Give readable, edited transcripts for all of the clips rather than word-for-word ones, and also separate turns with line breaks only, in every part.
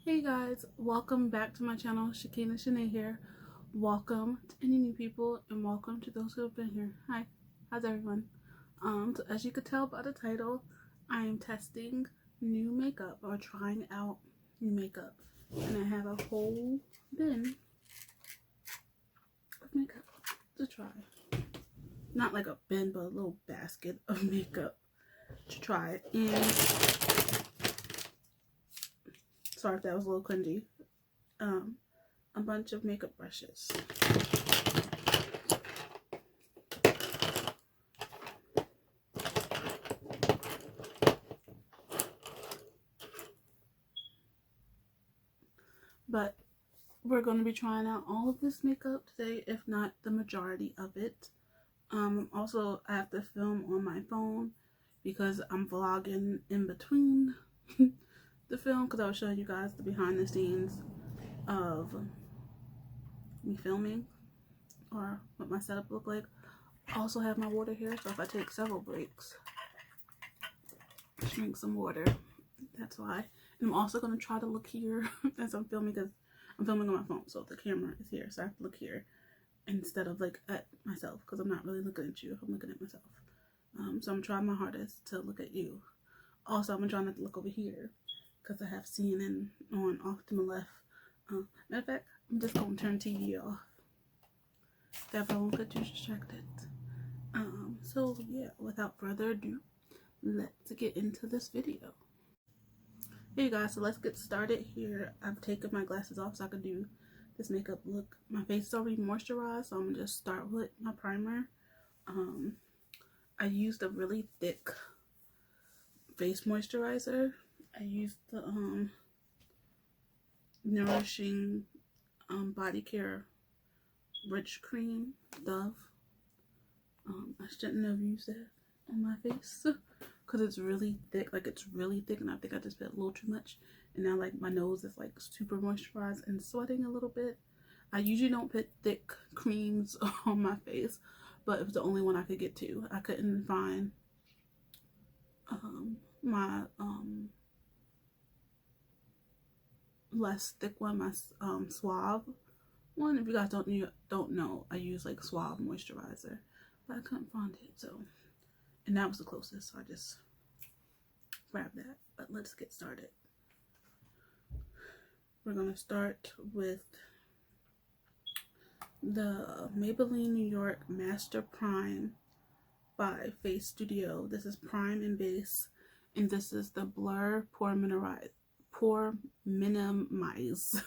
Hey guys, welcome back to my channel. Shakina Shanae here. Welcome to any new people and welcome to those who have been here. Hi, how's everyone? So as you could tell by the title, I am testing new makeup or trying out new makeup. And I have a whole bin of makeup to try. Not like a bin, but a little basket of makeup to try. And sorry if that was a little cringy. A bunch of makeup brushes. But we're going to be trying out all of this makeup today, if not the majority of it. Also, I have to film on my phone because I'm vlogging in between the film, because I was showing you guys the behind the scenes of me filming or what my setup looked like. I also have my water here, so if I take several breaks, drink some water. That's why. And I'm also going to try to look here as I'm filming, because I'm filming on my phone, so the camera is here, so I have to look here instead of like at myself, because I'm not really looking at you, I'm looking at myself. So I'm trying my hardest to look at you. Also, I'm trying not to look over here because I have CNN on off to my left. Matter of fact, I'm just going to turn TV off. That way I won't get too distracted. So yeah, without further ado, let's get into this video. Hey guys, so let's get started here. I've taken my glasses off so I can do this makeup look. My face is already moisturized, so I'm gonna just start with my primer. I used a really thick face moisturizer. I used the Nourishing Body Care Rich Cream Dove. I shouldn't have used that on my face because it's really thick. Like, it's really thick, and I think I just put a little too much. And now, like, my nose is like super moisturized and sweating a little bit. I usually don't put thick creams on my face, but it was the only one I could get to. I couldn't find my less thick one, my Suave one. If you guys don't know, I use like Suave moisturizer, but I couldn't find it. So, and that was the closest, so I just grabbed that. But let's get started. We're gonna start with the Maybelline New York Master Prime by Face Studio. This is Prime and Base, and this is the Blur Pore Minimize.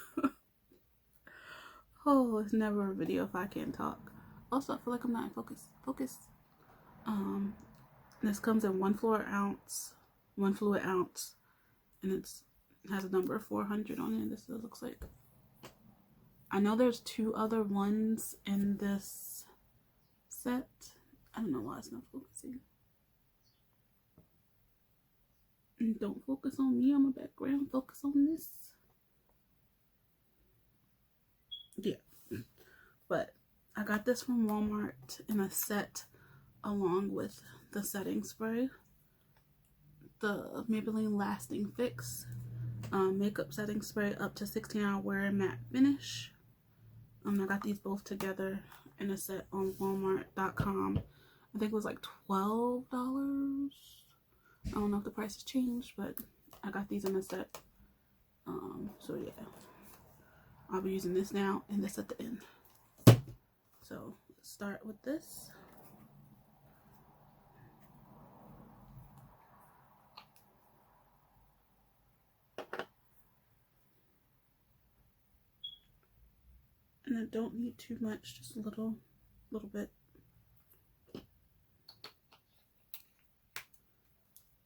Oh, it's never a video if I can't talk. Also, I feel like I'm not in focus. This comes in one fluid ounce, and it has a number 400 on it. This is what it looks like. I know there's two other ones in this set. I don't know why it's not focusing. And don't focus on me on my background. Focus on this. Yeah. But I got this from Walmart in a set along with the setting spray. The Maybelline Lasting Fix makeup setting spray up to 16-hour wear and matte finish. I got these both together in a set on Walmart.com. I think it was like $12. I don't know if the price has changed, but I got these in a set. So yeah, I'll be using this now and this at the end. So let's start with this. And I don't need too much, just a little bit.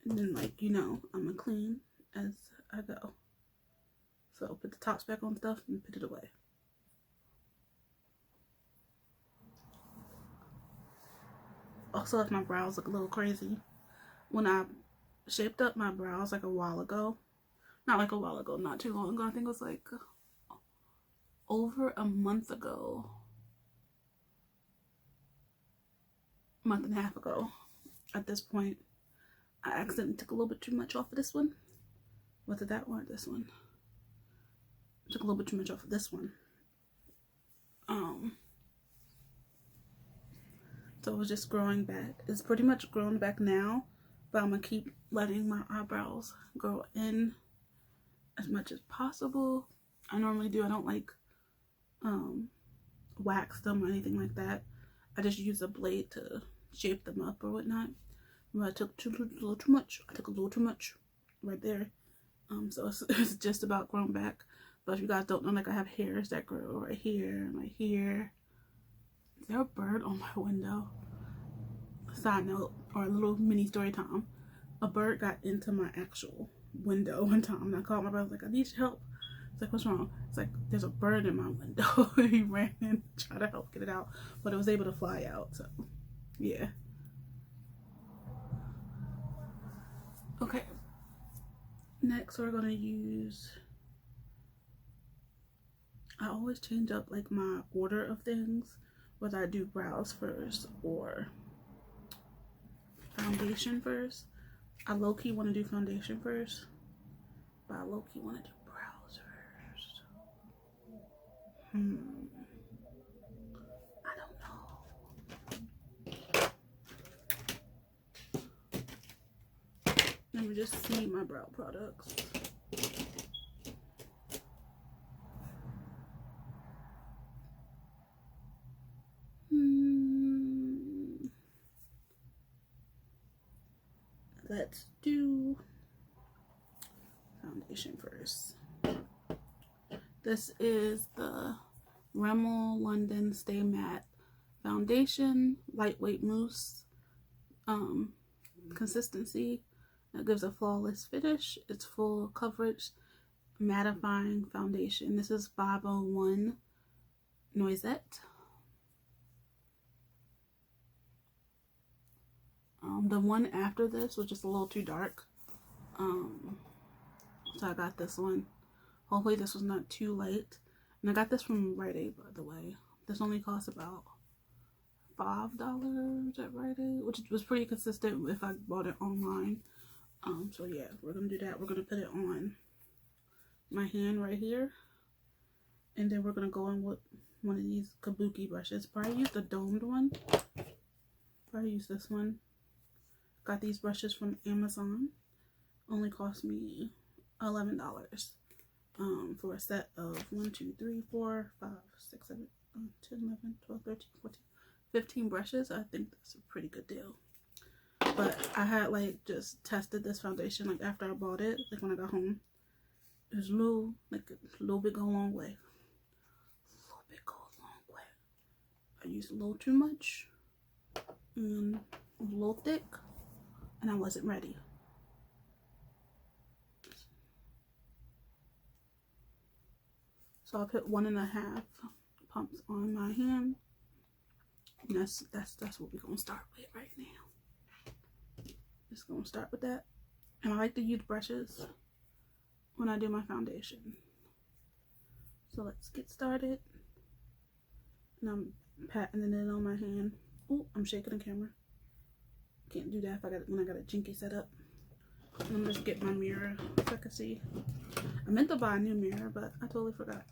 And then, like, you know, I'm gonna clean as I go. So put the tops back on stuff and put it away. Also, if my brows look a little crazy, when I shaped up my brows like a while ago, not too long ago, I think it was like over a month ago, month and a half ago at this point, I accidentally took a little bit too much off of this one. Was it that one or this one? Took a little bit too much off of this one. So it was just growing back. It's pretty much grown back now, but I'm gonna keep letting my eyebrows grow in as much as possible. I normally do. I don't like wax them or anything like that. I just use a blade to shape them up or whatnot. But I took a little too much. I took a little too much right there. So it's just about grown back. But if you guys don't know, like I have hairs that grow right here and right here. Is there a bird on my window? Side note, or a little mini story time. A bird got into my actual window one time, and I called my brother, like, I need your help. It's like, what's wrong? It's like, there's a bird in my window. He ran in, tried to help get it out, but it was able to fly out, so yeah. Okay, next we're gonna use, I always change up like my order of things, whether I do brows first or foundation first. I low-key want to do foundation first, but I low-key want to do brows first. I don't know. Let me just see my brow products. Let's do foundation first. This is the Rimmel London Stay Matte Foundation, lightweight mousse consistency that gives a flawless finish. It's full coverage mattifying foundation. This is 501 Noisette. The one after this was just a little too dark, so I got this one. Hopefully this was not too light. And I got this from Rite Aid, by the way. This only cost about $5 at Rite Aid, which was pretty consistent if I bought it online. So yeah, we're gonna do that. We're gonna put it on my hand right here, and then we're gonna go in with one of these kabuki brushes. Probably use the domed one. Probably use this one. Got these brushes from Amazon. Only cost me $11 for a set of 1, 2, 3, 4, 5, 6, 7, 10, 11, 12, 13, 14, 15 brushes. I think that's a pretty good deal. But I had like just tested this foundation like after I bought it, like when I got home. It was a little bit go a long way. A little bit go a long way. I used a little too much and a little thick, and I wasn't ready. So I put 1.5 pumps on my hand. And that's what we're gonna start with right now. Just gonna start with that. And I like to use brushes when I do my foundation. So let's get started. And I'm patting it on my hand. Oh, I'm shaking the camera. Can't do that when I got a jinky set up. And I'm just get my mirror so I can see. I meant to buy a new mirror, but I totally forgot.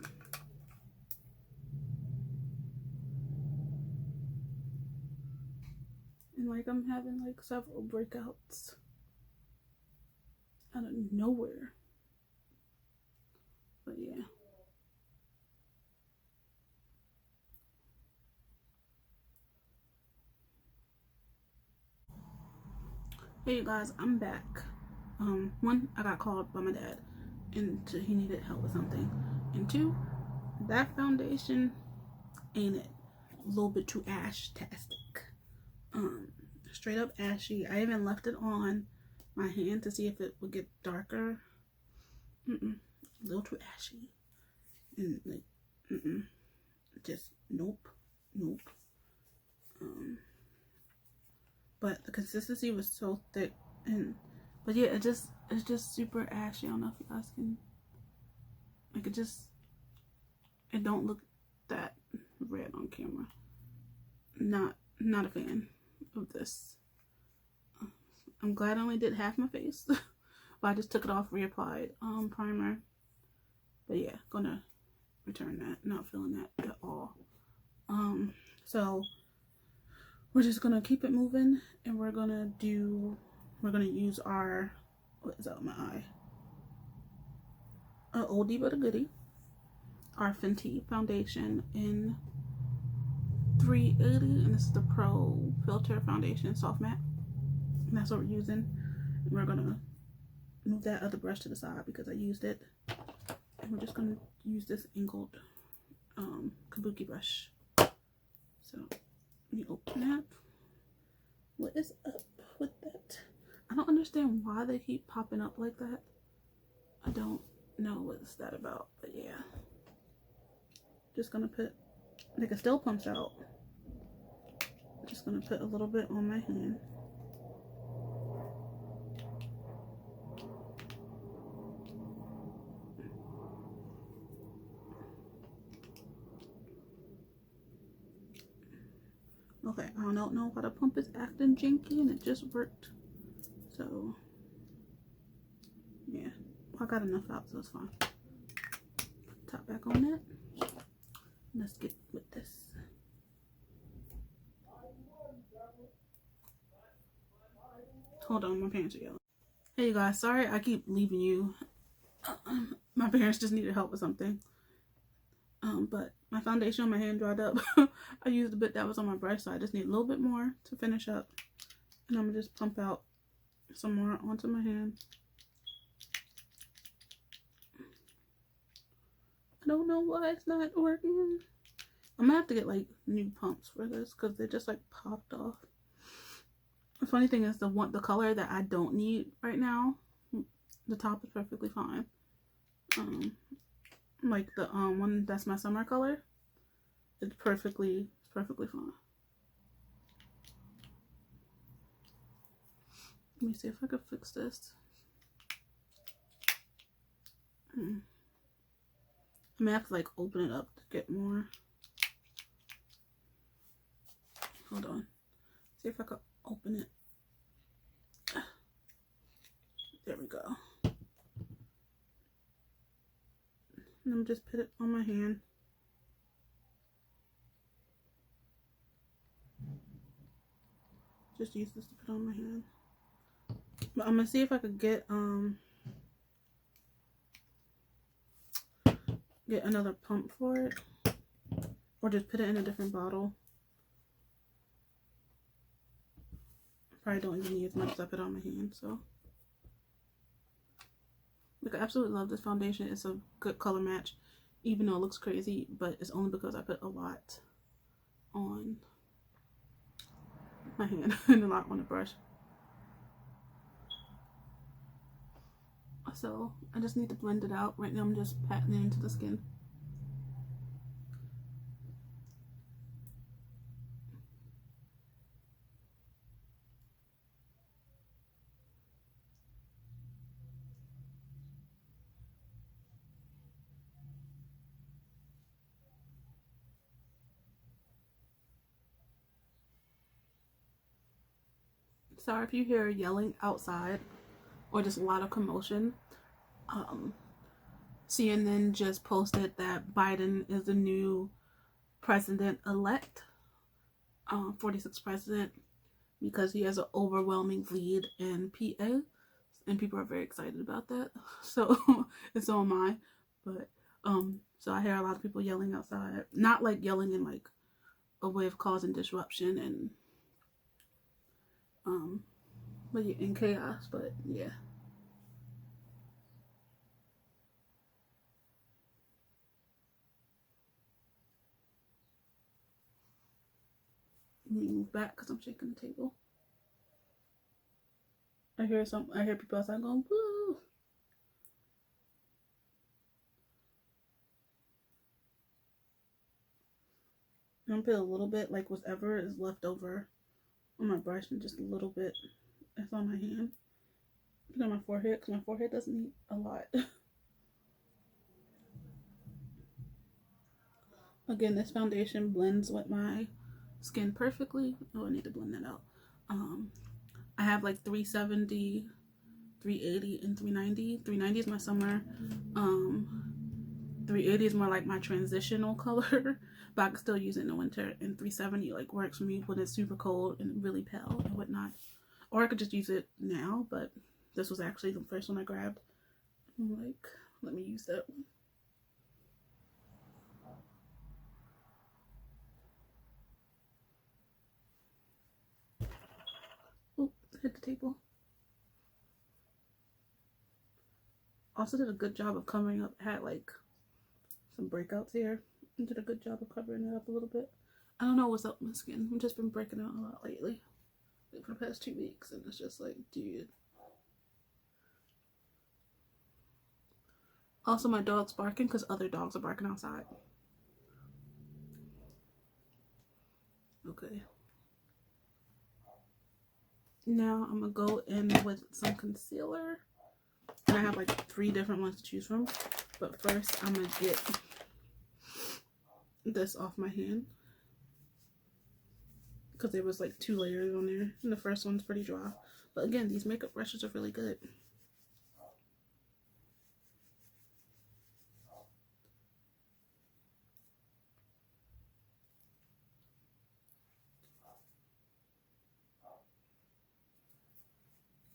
And like I'm having like several breakouts out of nowhere. But yeah. Hey you guys, I'm back. One, I got called by my dad and he needed help with something. And two, that foundation ain't it. A little bit too ash-tastic. Straight up ashy. I even left it on my hand to see if it would get darker. A little too ashy. And like, just nope. But the consistency was so thick, but yeah, it's just super ashy. I don't know if you guys can, like, it don't look that red on camera. Not a fan of this. I'm glad I only did half my face, but I just took it off, reapplied primer. But yeah, gonna return that. Not feeling that at all. So we're just gonna keep it moving, and we're gonna use our, what is that on my eye? A oldie but a goodie. Our Fenty foundation in 380, and this is the Pro Filter Foundation Soft Matte. And that's what we're using. And we're gonna move that other brush to the side because I used it. And we're just gonna use this angled kabuki brush. So let me open that. What is up with that? I don't understand why they keep popping up like that. I don't know what's that about, but yeah. Just gonna put, like, it still pumps out. Just gonna put a little bit on my hand. Okay, I don't know why the pump is acting janky, and it just worked. So yeah, I got enough out, so it's fine. Put the top back on that. Let's get with this. Hold on, my parents are yelling. Hey you guys, sorry I keep leaving you. My parents just needed help with something. But my foundation on my hand dried up. I used a bit that was on my brush, so I just need a little bit more to finish up. And I'm gonna just pump out some more onto my hand. I don't know why it's not working. I'm gonna have to get like new pumps for this because they just like popped off. The funny thing is the color that I don't need right now, the top is perfectly fine. Like the one that's my summer color, it's perfectly fine. Let me see if I could fix this. I may have to like open it up to get more. Hold on. See if I could open it. There we go. And I'm just put it on my hand. Just use this to put on my hand. But I'm gonna see if I could get another pump for it, or just put it in a different bottle. Probably don't even need as much as I put on my hand. So like, I absolutely love this foundation. It's a good color match, even though it looks crazy, but it's only because I put a lot on my hand and a lot on the brush. So I just need to blend it out. Right now I'm just patting it into the skin. Sorry if you hear yelling outside or just a lot of commotion. CNN just posted that Biden is the new president-elect, 46th president, because he has an overwhelming lead in PA, and people are very excited about that. So, and so am I. But so I hear a lot of people yelling outside, not like yelling in like a way of causing disruption and but yeah, in chaos. But yeah. Let me move back because I'm shaking the table. I hear people outside going, woo! I'm gonna put a little bit, like whatever is left over on my brush, and just a little bit that's on my hand. Put on my forehead, because my forehead doesn't need a lot. Again, this foundation blends with my skin perfectly. Oh, I need to blend that out. I have like 370, 380, and 390. 390 is my summer. 380 380 is more like my transitional color, but I can still use it in the winter. And 370 like works for me when it's super cold and really pale and whatnot. Or I could just use it now, but this was actually the first one I grabbed. I'm like, let me use that one. Oh, hit the table. Also did a good job of covering up. Had like some breakouts here. And did a good job of covering it up a little bit. I don't know what's up with my skin. I've just been breaking out a lot lately. Like for the past 2 weeks. And it's just like, dude. Also, my dog's barking because other dogs are barking outside. Okay. Now I'm going to go in with some concealer. And I have like 3 different ones to choose from. But first, I'm going to get this off my hand. Because there was like 2 layers on there. And the first one's pretty dry. But again, these makeup brushes are really good.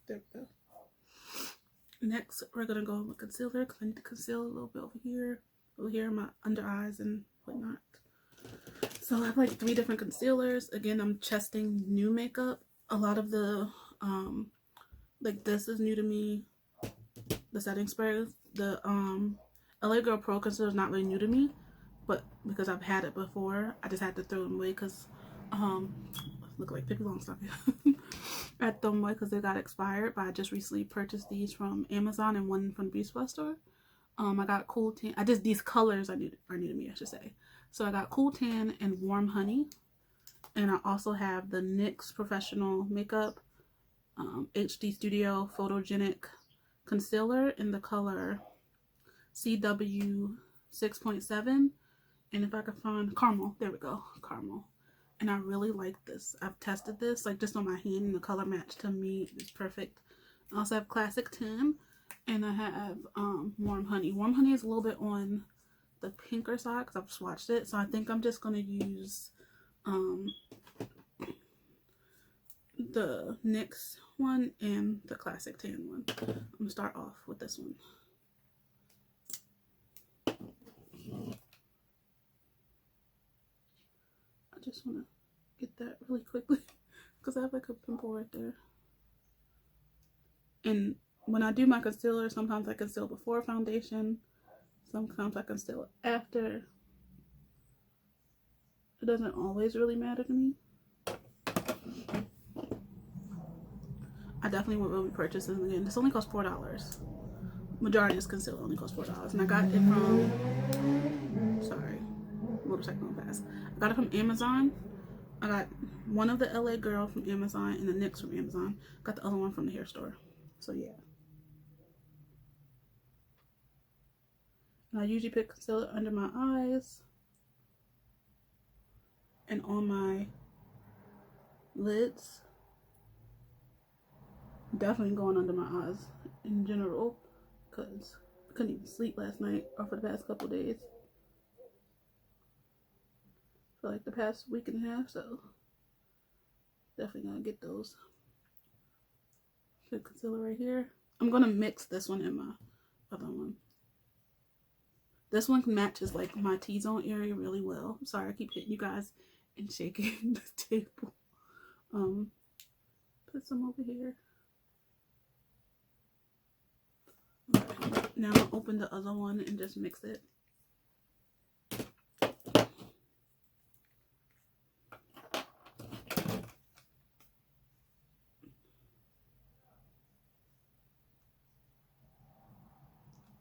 There we go. Next, we're going to go with concealer because I need to conceal a little bit over here, my under eyes and whatnot. So I have like 3 different concealers. Again, I'm testing new makeup. A lot of the, like this is new to me. The setting spray, the LA Girl Pro concealer is not really new to me, but because I've had it before, I just had to throw them away because, look like Pippi Longstocking. I had to throw them away because they got expired, but I just recently purchased these from Amazon and one from Beauty Supply store. I got Cool Tan. These colors are new to me, I should say. So I got Cool Tan and Warm Honey. And I also have the NYX Professional Makeup HD Studio Photogenic Concealer in the color CW 6.7. And if I could find Caramel, there we go, Caramel. And I really like this. I've tested this like just on my hand, and the color match to me is perfect. I also have Classic Tan, and I have Warm Honey. Warm Honey is a little bit on the pinker side because I've swatched it. So I think I'm just going to use the NYX one and the Classic Tan one. I'm going to start off with this one. I just want to get that really quickly because I have like a pimple right there. And when I do my concealer, sometimes I conceal before foundation, sometimes I conceal after. It doesn't always really matter to me. I definitely will be purchasing again. This only costs $4. Majority of this concealer only costs $4. And I got it from, sorry, motorcycle going fast. I got it from Amazon. I got one of the LA Girl from Amazon and the NYX from Amazon. Got the other one from the hair store. So yeah. And I usually put concealer under my eyes and on my lids. Definitely going under my eyes in general because I couldn't even sleep last night or for the past couple days. For like the past week and a half, so definitely gonna get those. Put concealer right here. I'm gonna mix this one in my other one. This one matches like my T-zone area really well. I'm sorry, I keep hitting you guys and shaking the table. Put some over here. Okay. Now I'll open the other one and just mix it.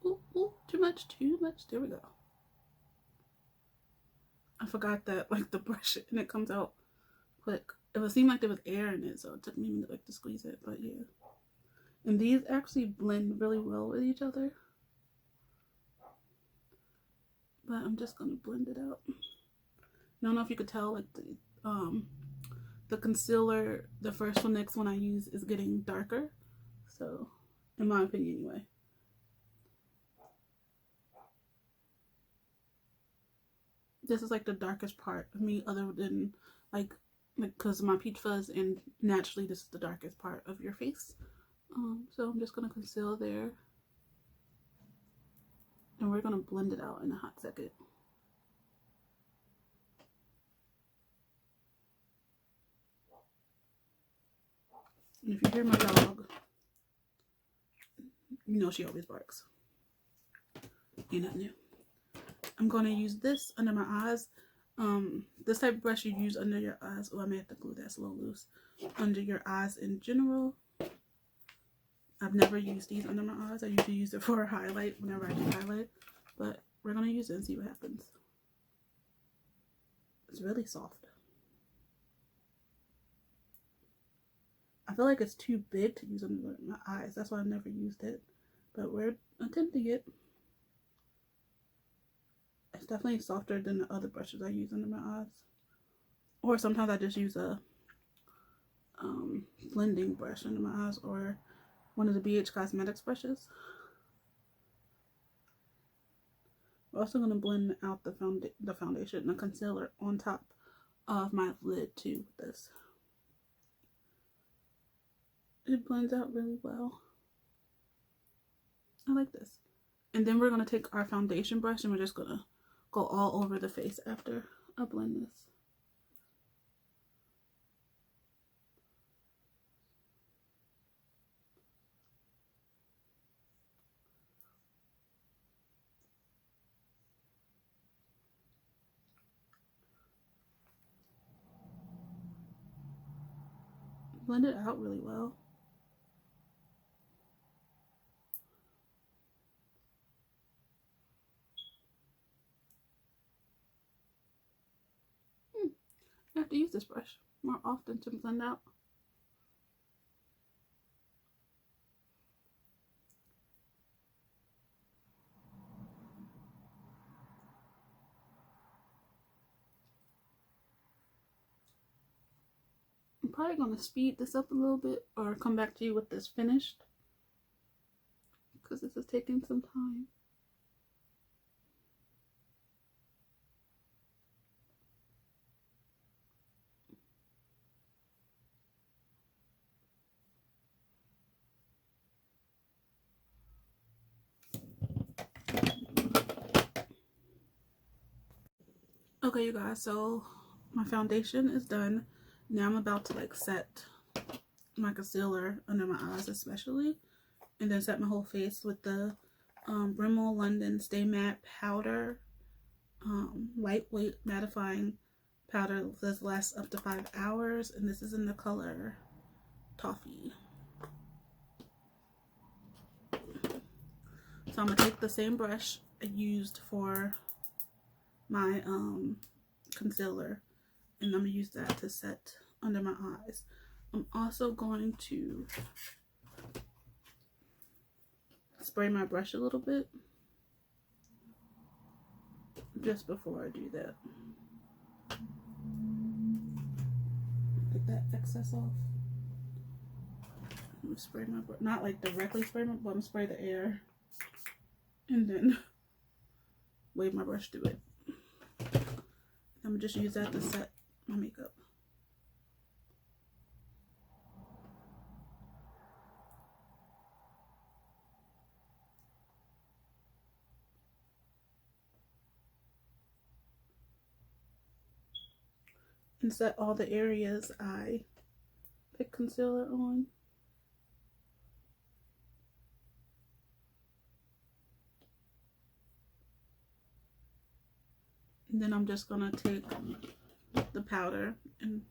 Ooh, ooh, too much, too much. There we go. I forgot that like the brush and it comes out quick. It would seem like there was air in it, so it took me a minute like to squeeze it, but yeah. And these actually blend really well with each other. But I'm just gonna blend it out. I don't know if you could tell, like the concealer, the first one, next one I use is getting darker. So, in my opinion, anyway. this is like the darkest part of me, other than like because my peach fuzz, and naturally this is the darkest part of your face. So I'm just gonna conceal there, and we're gonna blend it out in a hot second. And if you hear my dog, you know she always barks. Ain't nothing new. I'm going to use this under my eyes. This type of brush you use under your eyes. Oh, I may have to glue that a little loose. Under your eyes in general. I've never used these under my eyes. I usually use it for a highlight whenever I do highlight. But we're going to use it and see what happens. It's really soft. I feel like it's too big to use under my eyes. That's why I've never used it. But we're attempting it. It's definitely softer than the other brushes I use under my eyes. Or sometimes I just use a blending brush under my eyes, or one of the BH Cosmetics brushes. We're also going to blend out the foundation and the concealer on top of my lid too with this. It blends out really well. I like this. And then we're going to take our foundation brush and we're just going to go all over the face after I blend this. Blend it out really well. I have to use this brush more often to blend out. I'm probably going to speed this up a little bit or come back to you with this finished, because this is taking some time. Okay, you guys, so my foundation is done. Now I'm about to like set my concealer under my eyes especially, and then set my whole face with the Rimmel London Stay Matte Powder, lightweight mattifying powder that lasts up to 5 hours, and this is in the color Toffee. So I'm gonna take the same brush I used for my concealer, and I'm gonna use that to set under my eyes. I'm also going to spray my brush a little bit just before I do that. Get that excess off. I'm gonna spray my brush, not like directly spray my, but I'm gonna spray the air and then wave my brush through it. I'm gonna just use that to set my makeup. And set all the areas I pick concealer on. And then I'm just gonna take the powder and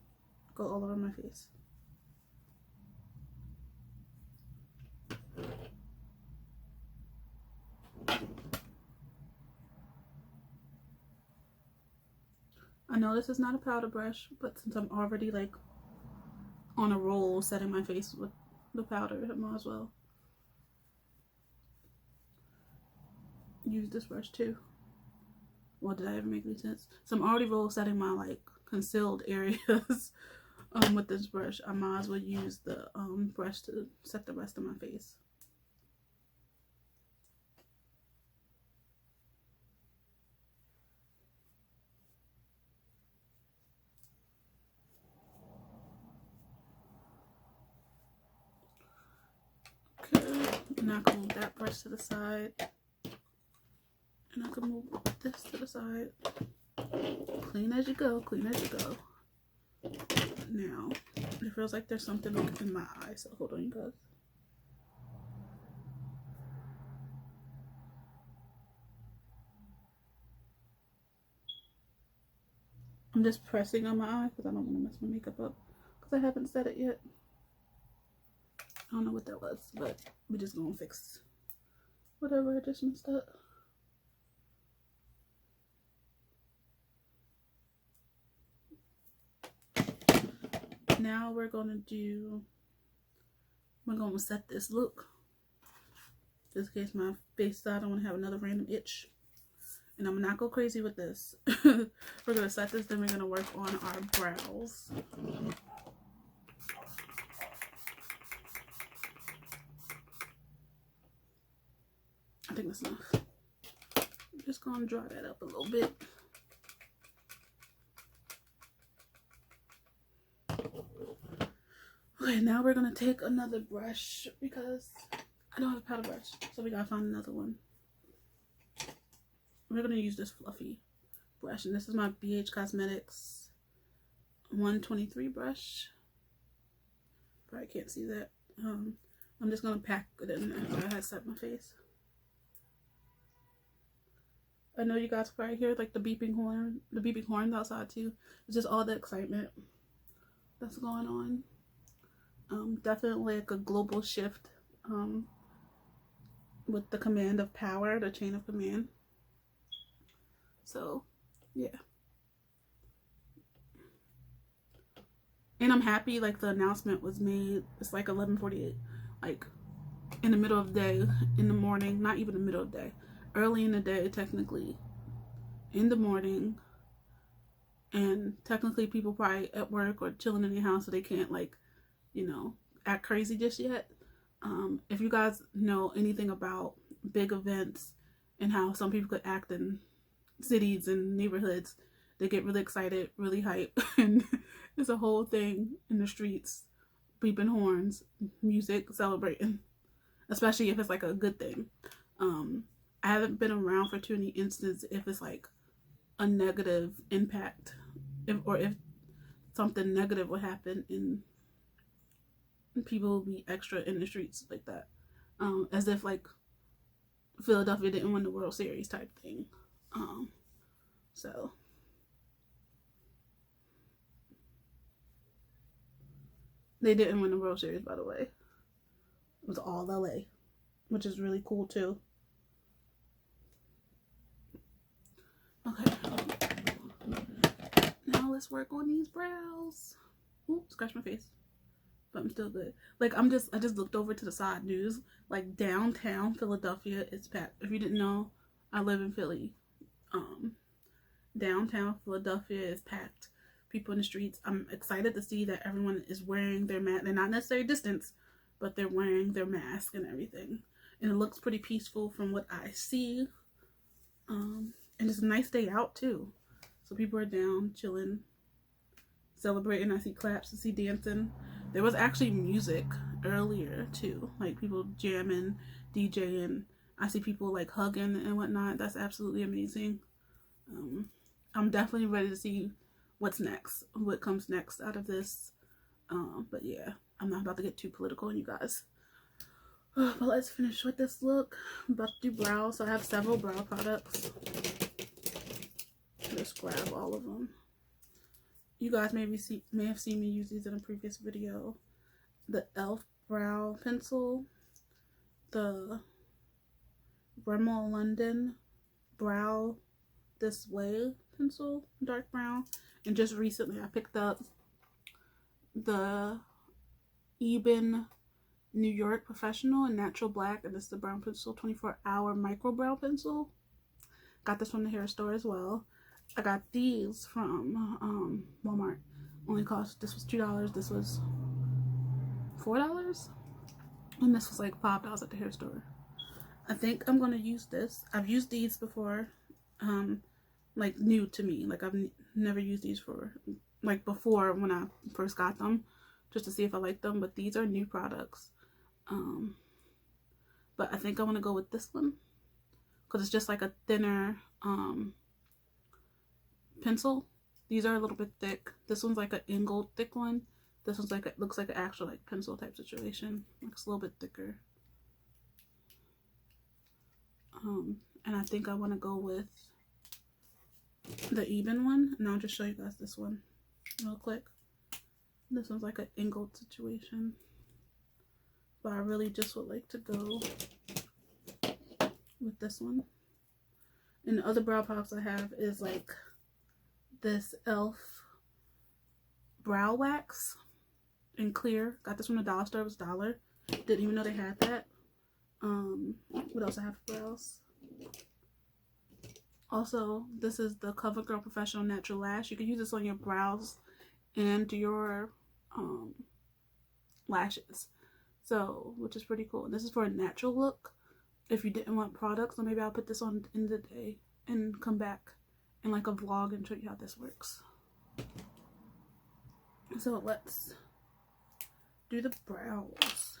go all over my face. I know this is not a powder brush, but since I'm already like on a roll setting my face with the powder, I might as well use this brush too. Well, did I ever make any sense? So I'm already roll setting my like concealed areas with this brush. I might as well use the brush to set the rest of my face. Now I can move that brush to the side. And I can move this to the side. Clean as you go, clean as you go. Now, it feels like there's something in my eye, so hold on, you guys. I'm just pressing on my eye because I don't want to mess my makeup up because I haven't set it yet. I don't know what that was, but we're just gonna fix whatever I just messed up. Now we're gonna set this look. Just in case my face, I don't want to have another random itch. And I'm not go crazy with this. We're gonna set this, then we're gonna work on our brows. I think that's enough. I'm just gonna dry that up a little bit. Okay, now we're gonna take another brush because I don't have a powder brush, so we gotta find another one. We're gonna use this fluffy brush, and this is my BH Cosmetics 123 brush. Probably can't see that. I'm just gonna pack it in after I set my face. I know you guys probably hear like the beeping horns outside too. It's just all the excitement that's going on. Definitely like a global shift with the command of power, the chain of command. So yeah, and I'm happy like the announcement was made. It's like 11:48, like in the middle of the day, in the morning, not even the middle of the day, early in the day, technically in the morning, and technically people probably at work or chilling in their house, so they can't like, you know, act crazy just yet. If you guys know anything about big events and how some people could act in cities and neighborhoods, they get really excited, really hype, and it's a whole thing in the streets, beeping horns, music, celebrating, especially if it's like a good thing. I haven't been around for too many instances if it's like a negative impact, if something negative would happen and people will be extra in the streets like that, as if like Philadelphia didn't win the World Series type thing. So they didn't win the World Series, by the way. It was all LA, which is really cool too. Okay, now let's work on these brows. Ooh, scratch my face, but I'm still good. Like I just looked over to the side news. Like downtown Philadelphia is packed. If you didn't know, I live in Philly. Downtown Philadelphia is packed. People in the streets. I'm excited to see that everyone is wearing their mask. They're not necessarily distance, but they're wearing their mask and everything. And it looks pretty peaceful from what I see. And it's a nice day out too. So people are down, chilling, celebrating. I see claps, I see dancing. There was actually music earlier too. Like people jamming, DJing. I see people like hugging and whatnot. That's absolutely amazing. I'm definitely ready to see what's next, what comes next out of this. But yeah, I'm not about to get too political on you guys. But let's finish with this look. I'm about to do brows. So I have several brow products. Just grab all of them. You guys may have seen me use these in a previous video. The e.l.f. brow pencil, the Rimmel London brow this way pencil, dark brown, and just recently I picked up the Ebin New York Professional in Natural Black, and this is the brown pencil, 24-hour micro brow pencil. Got this from the hair store as well. I got these from Walmart. Only cost, this was $2, this was $4, and this was like $5 at the hair store. I think I'm gonna use this. I've used these before, like new to me. Like I've never used these for, like before when I first got them, just to see if I like them. But these are new products. but I think I want to go with this one because it's just like a thinner pencil. These are a little bit thick. This one's like an angled thick one. This one's like looks like an actual like pencil type situation. Looks a little bit thicker. And I think I want to go with the even one, and I'll just show you guys this one real quick. This one's like an angled situation, but I really just would like to go with this one. And the other brow pops I have is like this e.l.f. brow wax in clear. Got this from the dollar store. It was $1. Didn't even know they had that. What else I have for brows? Also, this is the CoverGirl Professional Natural Lash. You can use this on your brows and your lashes. So, which is pretty cool. This is for a natural look. If you didn't want products, so maybe I'll put this on in the day and come back in like a vlog and show you how this works. So let's do the brows.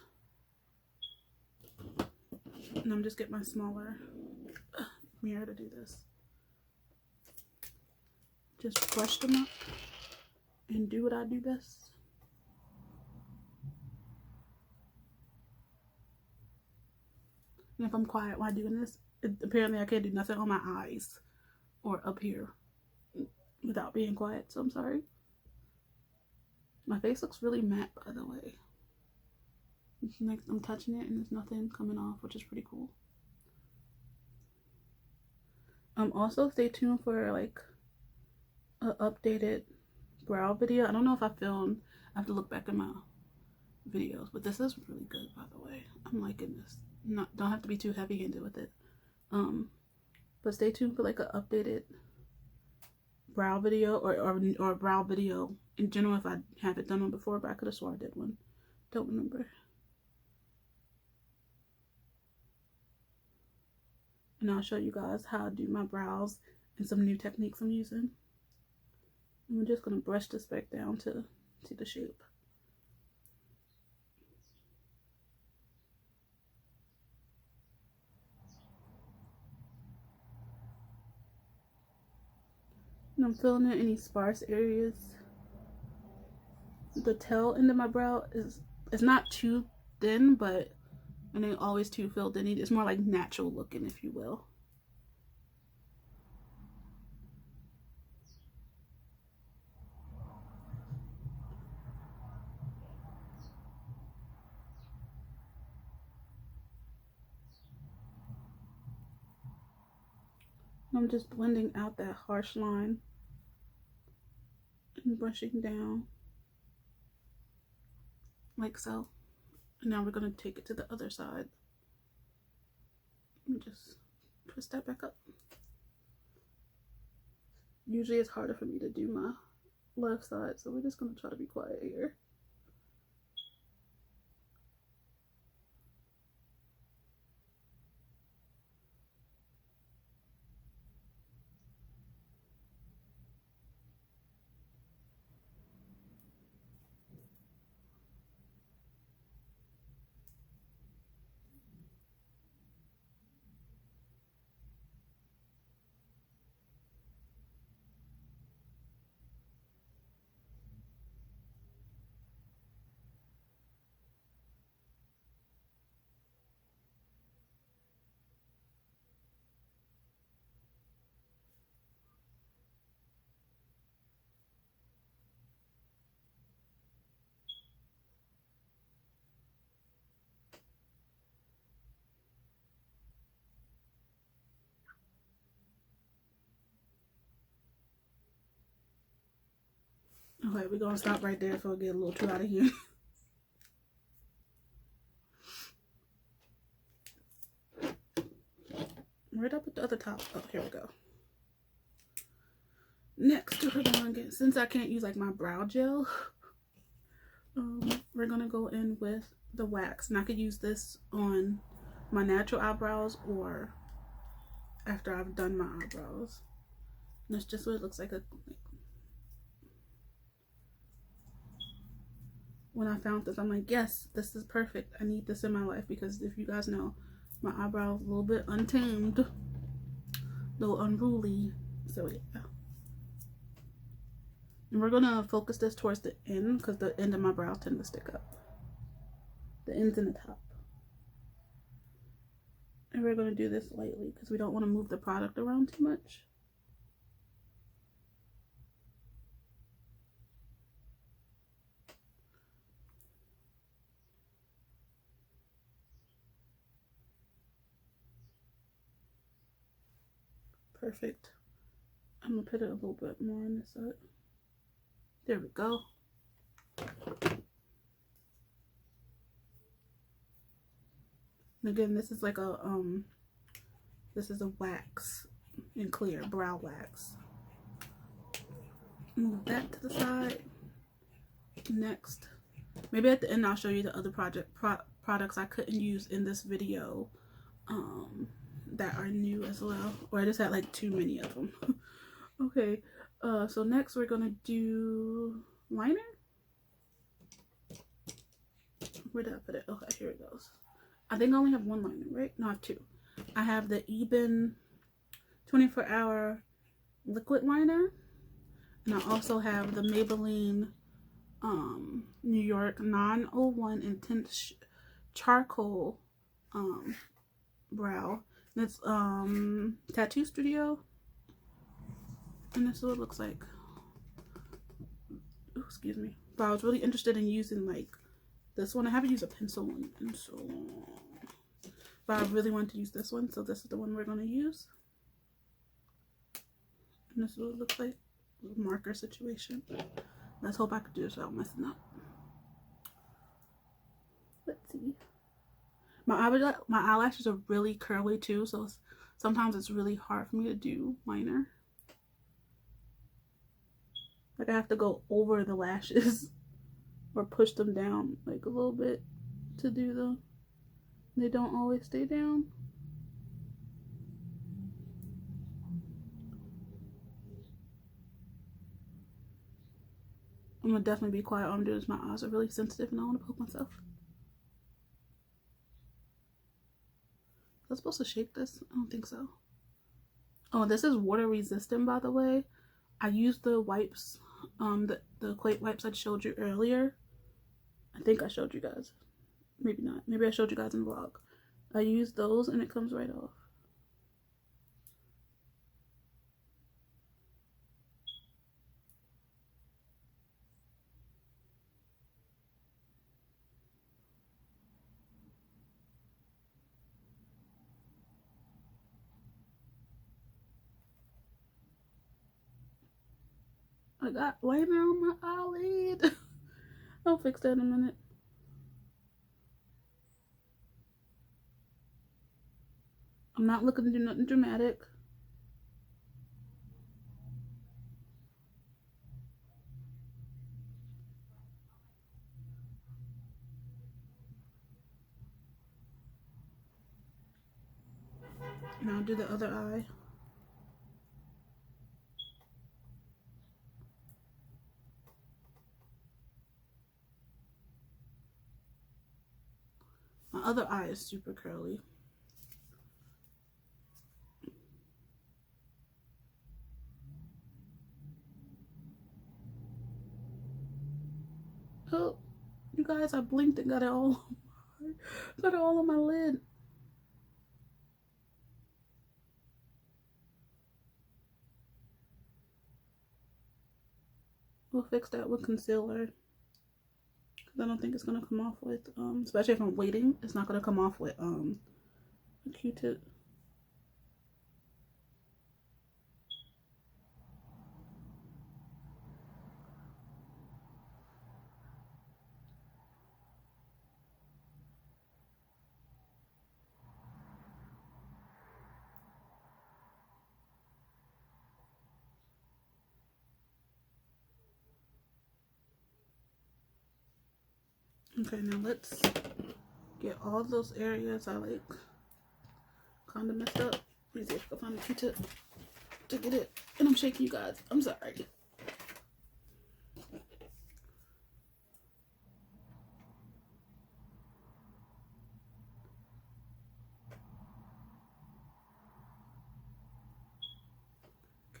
And I'm just getting my smaller mirror to do this. Just brush them up and do what I do best. And if I'm quiet while doing this, apparently I can't do nothing on my eyes or up here without being quiet, so I'm sorry. My face looks really matte, by the way. It's like I'm touching it and there's nothing coming off, which is pretty cool. Also stay tuned for like an updated brow video. I don't know if I filmed. I have to look back in my videos, but this is really good, by the way. I'm liking this. Don't have to be too heavy-handed with it. But stay tuned for like an updated brow video or a brow video in general. If I haven't done one before, but I could have swore I did one. Don't remember. And I'll show you guys how I do my brows and some new techniques I'm using. And we're just gonna brush this back down to see the shape. And I'm filling in any sparse areas. The tail end of my brow is not too thin, but it ain't always too filled in. It's more like natural looking, if you will. I'm just blending out that harsh line and brushing down like so. And now we're going to take it to the other side. Let me just twist that back up. Usually it's harder for me to do my left side, so we're just going to try to be quiet here. Okay, we're gonna stop right there before I get a little too out of here. Where'd I put the other top? Oh, here we go. Next, we're gonna get, since I can't use like my brow gel, we're gonna go in with the wax, and I could use this on my natural eyebrows or after I've done my eyebrows. And that's just what it looks like. When I found this, I'm like, yes, this is perfect. I need this in my life because if you guys know, My eyebrows a little bit untamed, a little unruly. So yeah. And we're gonna focus this towards the end because the end of my brows tend to stick up. The ends and the top. And we're gonna do this lightly because we don't want to move the product around too much. Perfect. I'm gonna put it a little bit more on this side. There we go. And again, this is like a this is a wax and clear brow wax. Move that to the side. Next, maybe at the end I'll show you the other products I couldn't use in this video that are new as well, or I just had like too many of them. Okay, so next we're gonna do liner. Where did I put it? Okay, here it goes. I think I only have one liner, right? No, I have two. I have the Ebin 24-hour liquid liner, and I also have the Maybelline New York 901 Intense Charcoal brow. That's Tattoo Studio, and this is what it looks like. Ooh, excuse me. But I was really interested in using like this one. I haven't used a pencil one in so long, but I really want to use this one, so this is the one we're going to use. And this is what it looks like. Marker situation. Let's hope I could do this without messing up. Let's see. My eyelashes are really curly too, so sometimes it's really hard for me to do liner. Like I have to go over the lashes or push them down like a little bit to do them. They don't always stay down. I'm gonna definitely be quiet while I'm doing this. My eyes are really sensitive and I want to poke myself. Was I supposed to shake this? I don't think so. Oh, this is water resistant, by the way. I used the wipes, the Equate wipes I showed you earlier. I think I showed you guys. Maybe not. Maybe I showed you guys in the vlog. I used those and it comes right off. I got liner on my eyelid. I'll fix that in a minute. I'm not looking to do nothing dramatic. And I'll do the other eye. My other eye is super curly. Oh, you guys, I blinked and got it all on my lid. We'll fix that with concealer. I don't think it's gonna come off with especially if I'm waiting, it's not gonna come off with a Q-tip. Okay, now let's get all those areas I like kind of messed up. Let me see if I can find a Q-tip to get it. And I'm shaking, you guys. I'm sorry.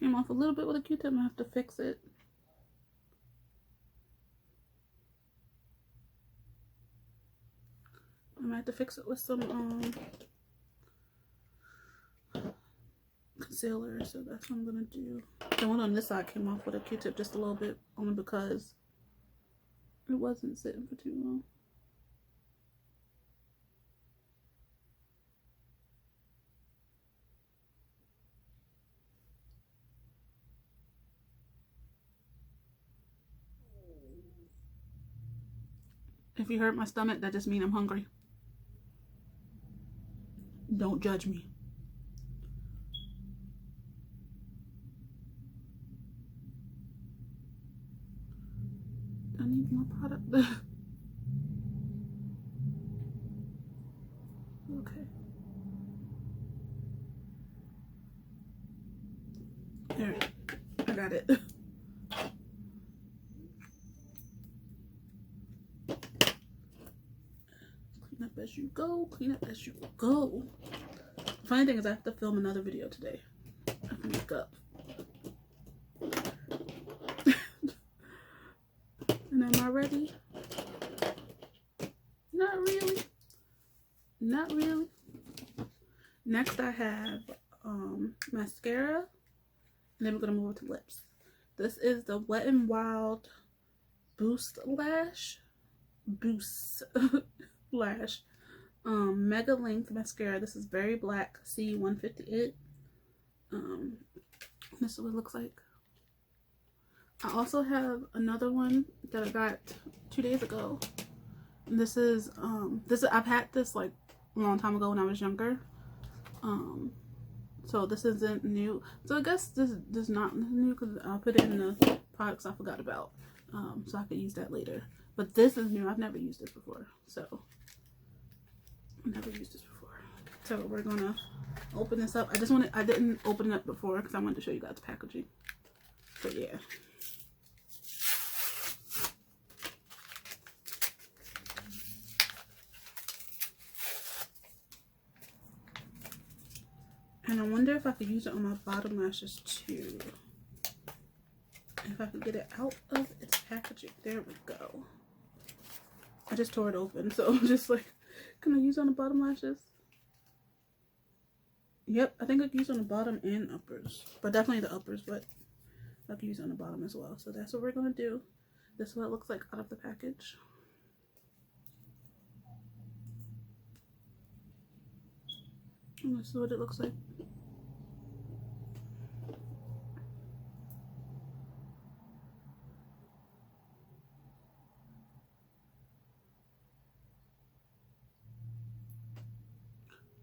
came off a little bit with a Q-tip. I have to fix it. I might have to fix it with some concealer, so that's what I'm gonna do. The one on this side came off with a Q-tip just a little bit, only because it wasn't sitting for too long. If you hurt my stomach, that just means I'm hungry. Don't judge me. I need more product. Okay. There, I got it. Clean up as you go. Clean up as you go. The funny thing is I have to film another video today of makeup. And am I ready? Not really. Not really. Next I have mascara. And then we're going to move to lips. This is the Wet n Wild Boost Lash. Mega Length Mascara. This is Very Black C158. This is what it looks like. I also have another one that I got 2 days ago. And this is I've had this like a long time ago when I was younger. So this isn't new. So I guess this is not new because I'll put it in the products I forgot about. So I could use that later. But this is new. I've never used this before. So I've never used this before. So we're gonna open this up. I didn't open it up before because I wanted to show you guys the packaging. So yeah. And I wonder if I could use it on my bottom lashes too. If I could get it out of its packaging. There we go. I just tore it open, so I'm just like, can I use it on the bottom lashes? Yep, I think I could use it on the bottom and uppers. But definitely the uppers, but I could use it on the bottom as well. So that's what we're going to do. This is what it looks like out of the package. And this is what it looks like.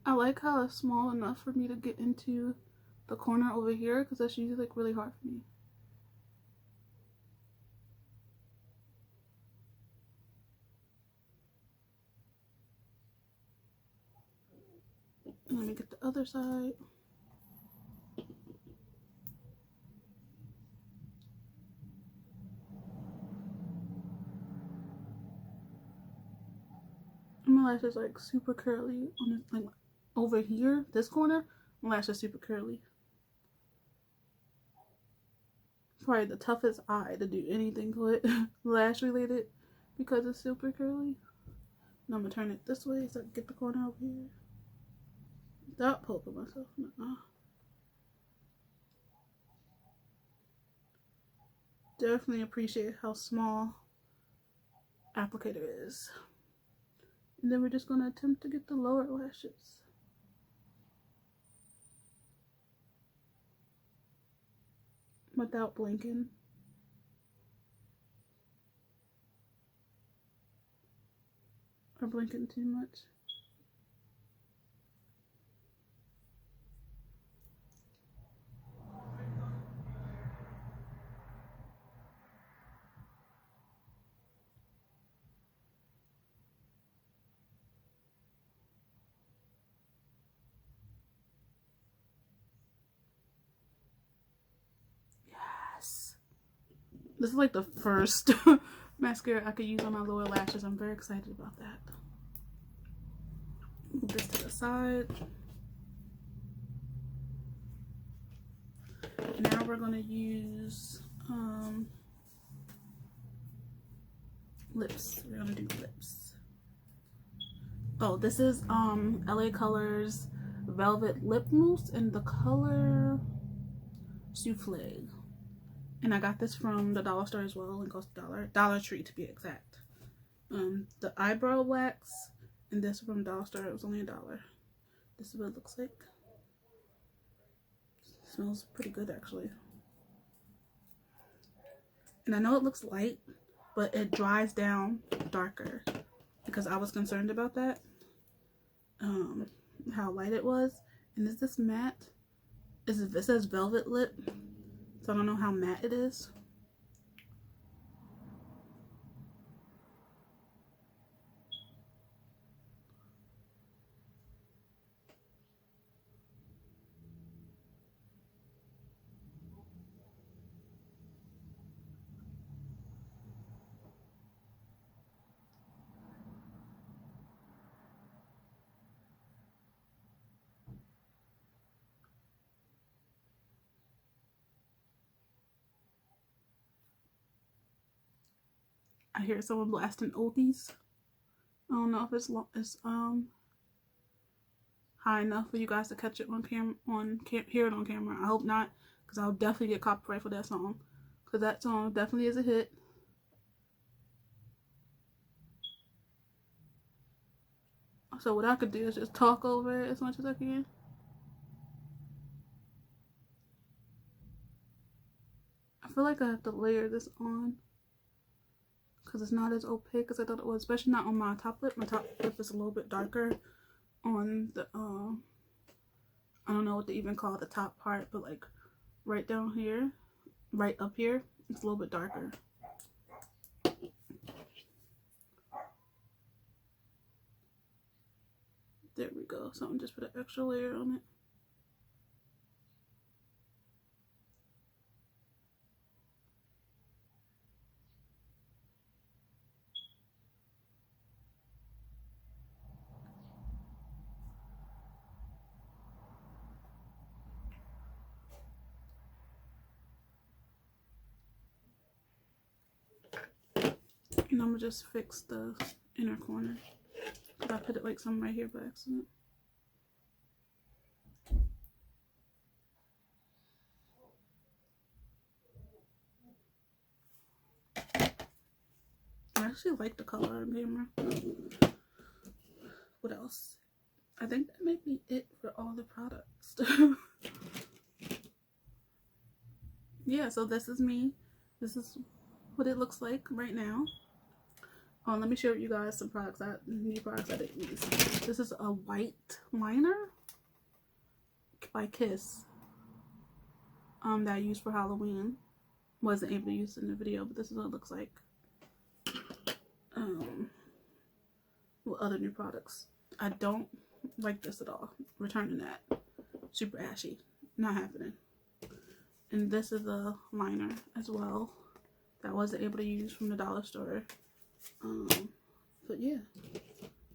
I like how it's small enough for me to get into the corner over here because that's usually like really hard for me. And let me get the other side. And my lash is like super curly on this, like over here, this corner, my lash is super curly. Probably the toughest eye to do anything with lash related because it's super curly. And I'm gonna turn it this way so I can get the corner over here without poking myself. Definitely appreciate how small applicator is. And then we're just gonna attempt to get the lower lashes. Without blinking. Or blinking too much. Yes. This is like the first mascara I could use on my lower lashes. I'm very excited about that. Move this to the side. Now we're gonna use lips. We're gonna do lips. Oh, this is LA Colors Velvet Lip Mousse in the color Souffle. And I got this from the dollar store as well. It goes to Dollar Tree to be exact. The eyebrow wax and this from Dollar Store, it was only $1. This is what it looks like. It smells pretty good actually. And I know it looks light, but it dries down darker because I was concerned about that. How light it was. And is this matte? It says velvet lip, so I don't know how matte it is. I hear someone blasting oldies. I don't know if it's high enough for you guys to catch it on hear it on camera. I hope not, because I'll definitely get copyright for that song, because that song definitely is a hit. So what I could do is just talk over it as much as I can. I feel like I have to layer this on because it's not as opaque as I thought it was, especially not on my top lip. My top lip is a little bit darker on the I don't know what to even call the top part, but like right down here, right up here, it's a little bit darker. There we go. So I'm just put an extra layer on it. And I'm gonna just fix the inner corner. I put it like something right here by accident. I actually like the color on camera. What else? I think that may be it for all the products. Yeah, so this is me. This is what it looks like right now. Let me show you guys some products, new products I didn't use. This is a white liner by Kiss that I used for Halloween. Wasn't able to use it in the video, but this is what it looks like. With other new products. I don't like this at all. Returning that. Super ashy. Not happening. And this is a liner as well that I wasn't able to use from the dollar store. But yeah,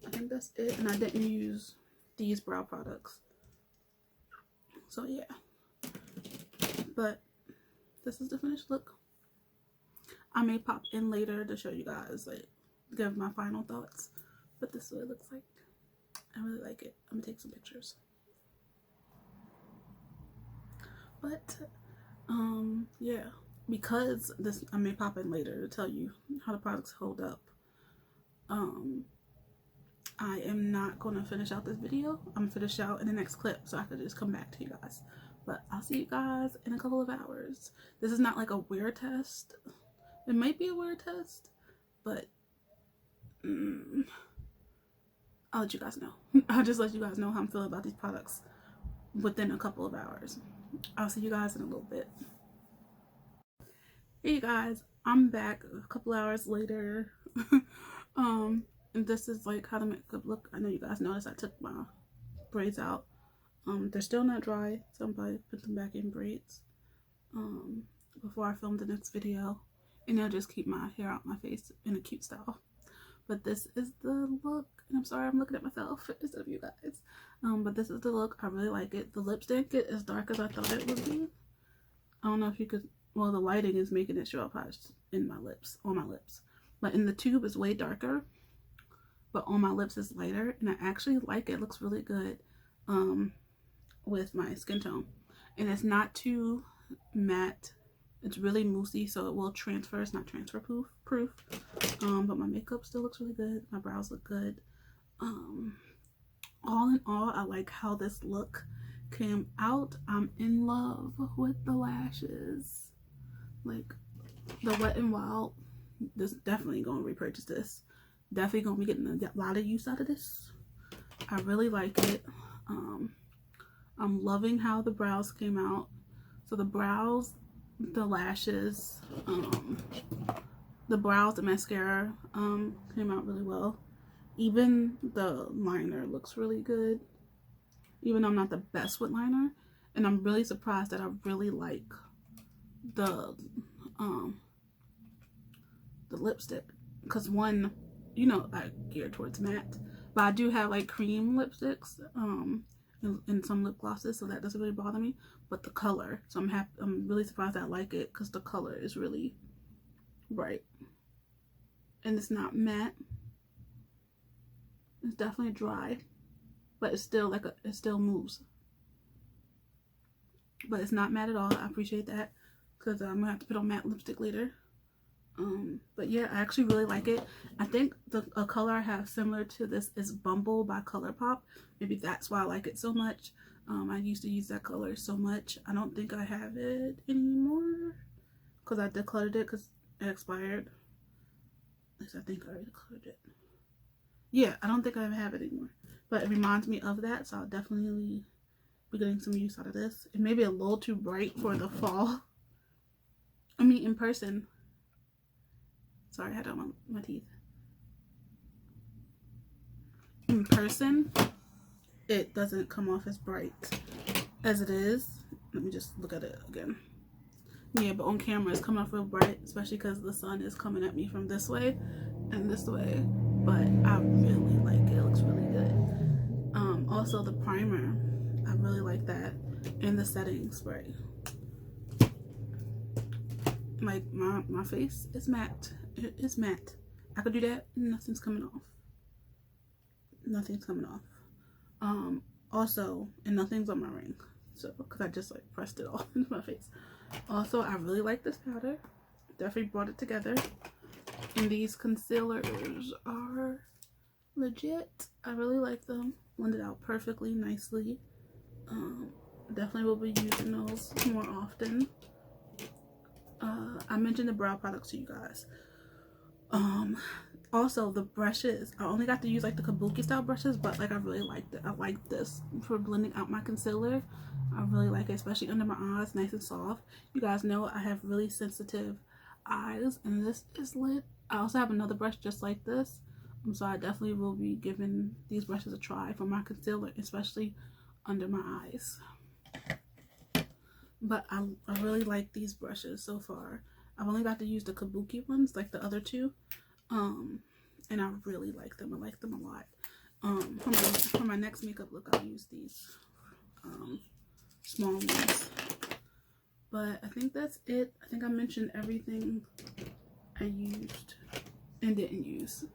I think that's it. And I didn't use these brow products. So yeah. But this is the finished look. I may pop in later to show you guys, like, give my final thoughts. But this is what it looks like. I really like it. I'm gonna take some pictures. But yeah, because this, I may pop in later to tell you how the products hold up. I am not gonna finish out this video. I'm gonna finish out in the next clip so I could just come back to you guys. But I'll see you guys in a couple of hours. This is not like a wear test. It might be a wear test, but I'll let you guys know. I'll just let you guys know how I'm feeling about these products within a couple of hours. I'll see you guys in a little bit. Hey guys, I'm back a couple hours later. And this is like how the makeup look. I know you guys noticed I took my braids out. They're still not dry, so I'm probably put them back in braids before I film the next video, and I'll just keep my hair out my face in a cute style. But this is the look, and I'm sorry I'm looking at myself instead of you guys. But this is the look. I really like it. The lips didn't get as dark as I thought it would be. I don't know if you could, well, the lighting is making it show up in my lips, on my lips. But in the tube is way darker, but on my lips is lighter, and I actually like it. It looks really good with my skin tone. And it's not too matte. It's really moussey, so it will transfer. It's not transfer proof. But my makeup still looks really good. My brows look good. All in all, I like how this look came out. I'm in love with the lashes. Like the Wet n Wild, this definitely gonna repurchase this. Definitely gonna be getting a lot of use out of this. I really like it. I'm loving how the brows came out. So the brows, the lashes, the mascara came out really well. Even the liner looks really good. Even though I'm not the best with liner, and I'm really surprised that I really like the lipstick, because one, you know, I gear towards matte, but I do have like cream lipsticks and some lip glosses, so that doesn't really bother me. But the color, so I'm really surprised I like it, because the color is really bright and it's not matte. It's definitely dry, but it's still like it still moves, but it's not matte at all. I appreciate that, because I'm gonna have to put on matte lipstick later. But yeah, I actually really like it. I think a color I have similar to this is Bumble by ColourPop. Maybe that's why I like it so much. I used to use that color so much. I don't think I have it anymore, because I decluttered it because it expired. At least I think I already decluttered it. Yeah, I don't think I have it anymore, but it reminds me of that, so I'll definitely be getting some use out of this. It may be a little too bright for the fall. I mean, in person. Sorry, I had on my teeth. In person, it doesn't come off as bright as it is. Let me just look at it again. Yeah, but on camera it's coming off real bright, especially because the sun is coming at me from this way and this way. But I really like it. It looks really good. Also the primer, I really like that, and the setting spray. Like my face is matte. It is matte. I could do that and nothing's coming off. Nothing's coming off. Also, and nothing's on my ring, so because I just like pressed it all into my face. Also, I really like this powder. Definitely brought it together. And these concealers are legit. I really like them. Blended out perfectly, nicely. Definitely will be using those more often. I mentioned the brow products to you guys. Also the brushes, I only got to use like the kabuki style brushes, but like I really liked it. I like this for blending out my concealer. I really like it, especially under my eyes, nice and soft. You guys know I have really sensitive eyes, and this is lit. I also have another brush just like this, so I definitely will be giving these brushes a try for my concealer, especially under my eyes. But I really like these brushes so far. I've only got to use the kabuki ones, like the other two, and I really like them. I like them a lot. For my next makeup look, I'll use these small ones. But I think that's it. I think I mentioned everything I used and didn't use.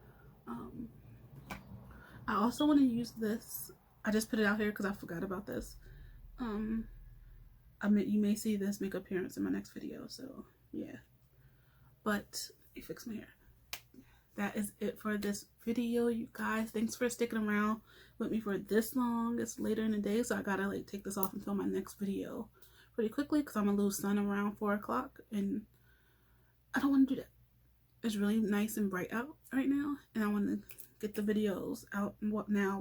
I also want to use this. I just put it out here because I forgot about this. You may see this make appearance in my next video, so yeah. But let me fix my hair. That is it for this video, you guys. Thanks for sticking around with me for this long. It's later in the day, so I gotta like take this off and film my next video pretty quickly, because I'm gonna lose sun around 4 o'clock, and I don't want to do that. It's really nice and bright out right now, and I want to get the videos out now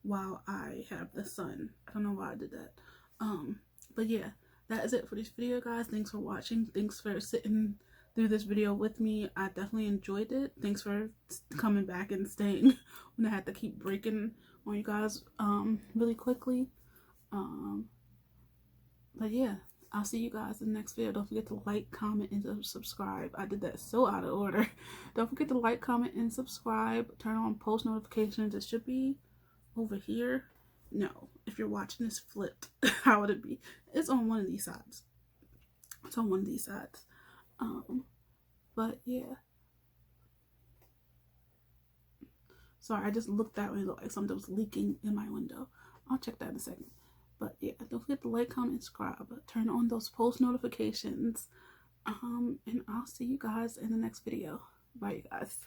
while I have the sun. I don't know why I did that. But yeah, that is it for this video, guys. Thanks for watching. Thanks for sitting through this video with me. I definitely enjoyed it. Thanks for coming back and staying when I had to keep breaking on you guys really quickly. But yeah, I'll see you guys in the next video. Don't forget to like, comment, and subscribe. I did that so out of order. Don't forget to like, comment, and subscribe. Turn on post notifications. It should be over here. No, if you're watching this flipped, how would it be? It's on one of these sides. It's on one of these sides. But yeah. Sorry, I just looked that way. It looked like something was leaking in my window. I'll check that in a second. But yeah, don't forget to like, comment, and subscribe. Turn on those post notifications. And I'll see you guys in the next video. Bye, you guys.